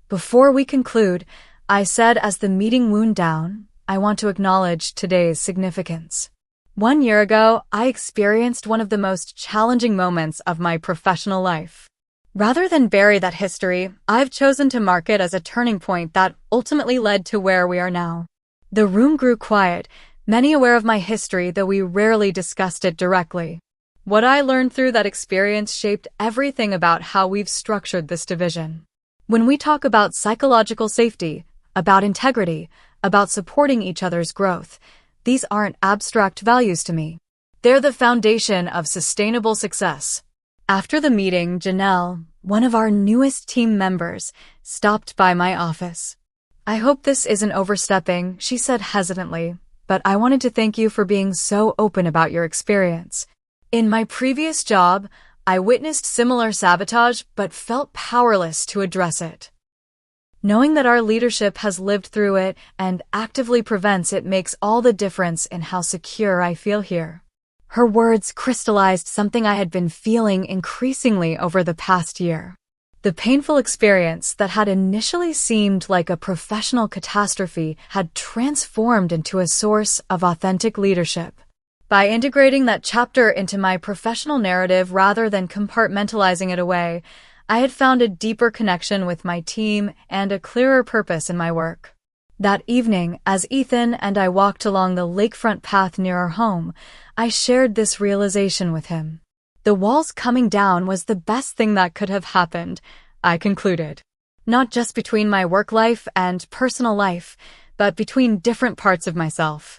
Before we conclude, I said as the meeting wound down, I want to acknowledge today's significance. 1 year ago, I experienced one of the most challenging moments of my professional life. Rather than bury that history, I've chosen to mark it as a turning point that ultimately led to where we are now. The room grew quiet, many aware of my history, though we rarely discussed it directly. What I learned through that experience shaped everything about how we've structured this division. When we talk about psychological safety, about integrity, about supporting each other's growth, these aren't abstract values to me. They're the foundation of sustainable success. After the meeting, Janelle, one of our newest team members, stopped by my office. "I hope this isn't overstepping," she said hesitantly, "but I wanted to thank you for being so open about your experience. In my previous job, I witnessed similar sabotage but felt powerless to address it. Knowing that our leadership has lived through it and actively prevents it makes all the difference in how secure I feel here." Her words crystallized something I had been feeling increasingly over the past year. The painful experience that had initially seemed like a professional catastrophe had transformed into a source of authentic leadership. By integrating that chapter into my professional narrative rather than compartmentalizing it away, I had found a deeper connection with my team and a clearer purpose in my work. That evening, as Ethan and I walked along the lakefront path near our home, I shared this realization with him. The walls coming down was the best thing that could have happened, I concluded. Not just between my work life and personal life, but between different parts of myself.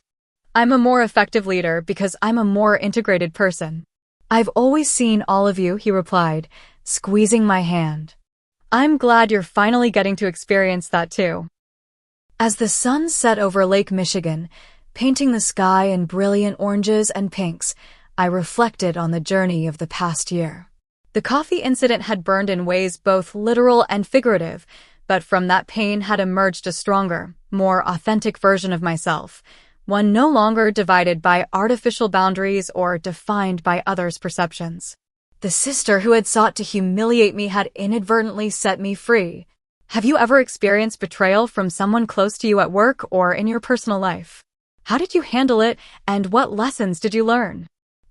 I'm a more effective leader because I'm a more integrated person. "I've always seen all of you," he replied, squeezing my hand. "I'm glad you're finally getting to experience that too." As the sun set over Lake Michigan, painting the sky in brilliant oranges and pinks, I reflected on the journey of the past year. The coffee incident had burned in ways both literal and figurative, but from that pain had emerged a stronger, more authentic version of myself, one no longer divided by artificial boundaries or defined by others' perceptions. The sister who had sought to humiliate me had inadvertently set me free. Have you ever experienced betrayal from someone close to you at work or in your personal life? How did you handle it, and what lessons did you learn?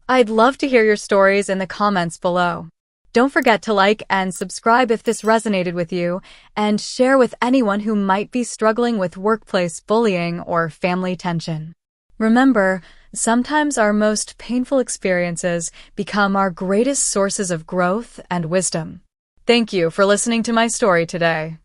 I'd love to hear your stories in the comments below. Don't forget to like and subscribe if this resonated with you, and share with anyone who might be struggling with workplace bullying or family tension. Remember, Sometimes our most painful experiences become our greatest sources of growth and wisdom. Thank you for listening to my story today.